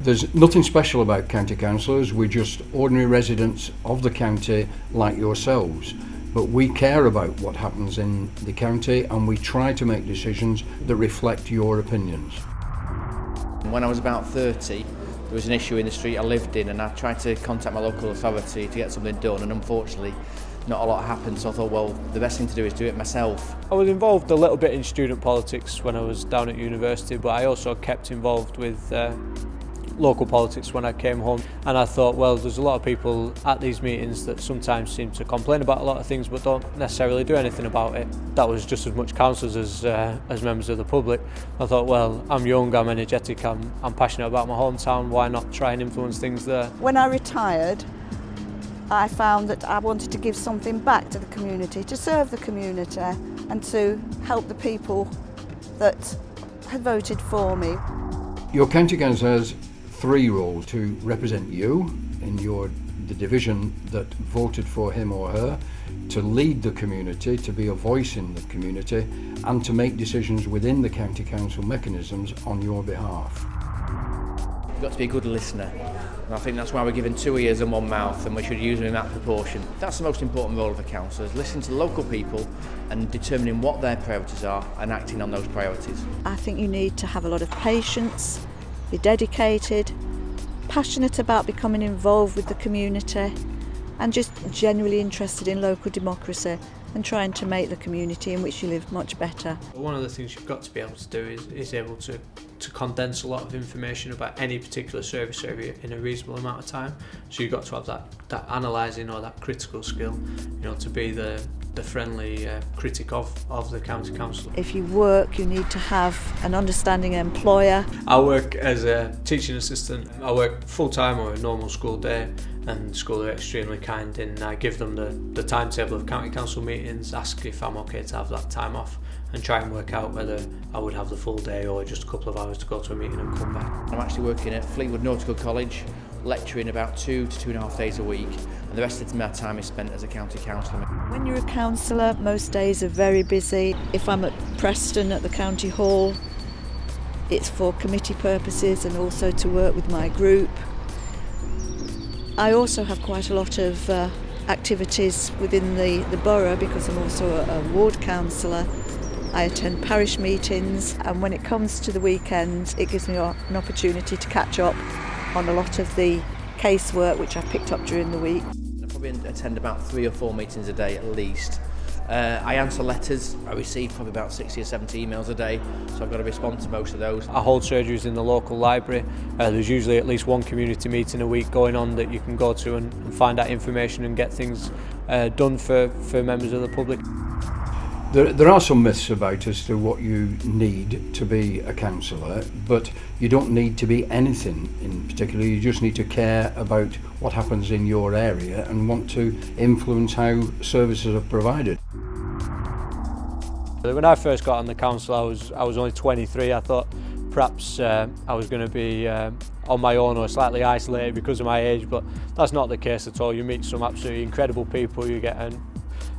There's nothing special about county councillors. We're just ordinary residents of the county like yourselves. But we care about what happens in the county and we try to make decisions that reflect your opinions. When I was about 30, there was an issue in the street I lived in and I tried to contact my local authority to get something done, and unfortunately not a lot happened, so I thought, well, the best thing to do is do it myself. I was involved a little bit in student politics when I was down at university, but I also kept involved with local politics when I came home, and I thought, well, there's a lot of people at these meetings that sometimes seem to complain about a lot of things but don't necessarily do anything about it. That was just as much councillors as members of the public. I thought, well, I'm young, I'm energetic, I'm passionate about my hometown, why not try and influence things there? When I retired, I found that I wanted to give something back to the community, to serve the community and to help the people that had voted for me. Your county council has 3 roles: to represent you in the division that voted for him or her, to lead the community, to be a voice in the community, and to make decisions within the county council mechanisms on your behalf. You've got to be a good listener, and I think that's why we're given 2 ears and 1 mouth, and we should use them in that proportion. That's the most important role of a councillor, is listening to local people and determining what their priorities are and acting on those priorities. I think you need to have a lot of patience, be dedicated, passionate about becoming involved with the community, and just genuinely interested in local democracy and trying to make the community in which you live much better. One of the things you've got to be able to do is able to condense a lot of information about any particular service area in a reasonable amount of time. So you've got to have that analysing or that critical skill, to be the friendly critic of the county council. If you work, you need to have an understanding employer. I work as a teaching assistant. I work full-time or a normal school day, and the school are extremely kind, and I give them the timetable of county council meetings, ask if I'm okay to have that time off, and try and work out whether I would have the full day or just a couple of hours to go to a meeting and come back. I'm actually working at Fleetwood Nautical College, lecturing about 2 to 2.5 days a week, and the rest of my time is spent as a county councillor. When you're a councillor, most days are very busy. If I'm at Preston at the county hall, it's for committee purposes and also to work with my group. I also have quite a lot of activities within the borough because I'm also a ward councillor. I attend parish meetings, and when it comes to the weekends it gives me an opportunity to catch up on a lot of the casework which I picked up during the week. I probably attend about 3 or 4 meetings a day at least. I answer letters. I receive probably about 60 or 70 emails a day, so I've got to respond to most of those. I hold surgeries in the local library. There's usually at least one community meeting a week going on that you can go to and find out information and get things done for members of the public. There are some myths about as to what you need to be a councillor, but you don't need to be anything in particular. You just need to care about what happens in your area and want to influence how services are provided. When I first got on the council, I was only 23. I thought perhaps I was going to be on my own or slightly isolated because of my age, but that's not the case at all. You meet some absolutely incredible people, you get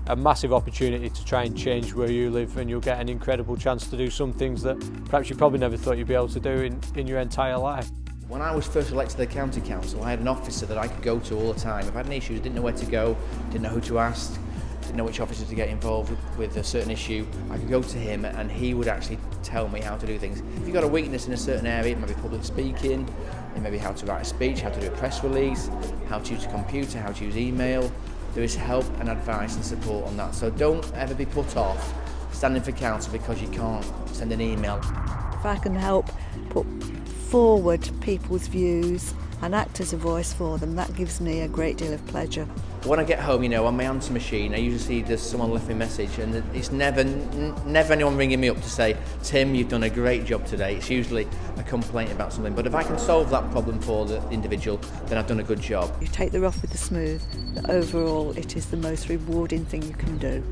a massive opportunity to try and change where you live, and you'll get an incredible chance to do some things that perhaps you probably never thought you'd be able to do in your entire life. When I was first elected to the county council, I had an officer that I could go to all the time. If I had any issues, didn't know where to go, didn't know who to ask, didn't know which officer to get involved with a certain issue, I could go to him and he would actually tell me how to do things. If you've got a weakness in a certain area, it might be public speaking, it may be how to write a speech, how to do a press release, how to use a computer, how to use email. There is help and advice and support on that, so don't ever be put off standing for council because you can't send an email. If I can help put forward people's views and act as a voice for them, that gives me a great deal of pleasure. When I get home, on my answer machine, I usually see there's someone left me a message, and it's never anyone ringing me up to say, Tim, you've done a great job today. It's usually a complaint about something, but if I can solve that problem for the individual, then I've done a good job. You take the rough with the smooth, but overall it is the most rewarding thing you can do.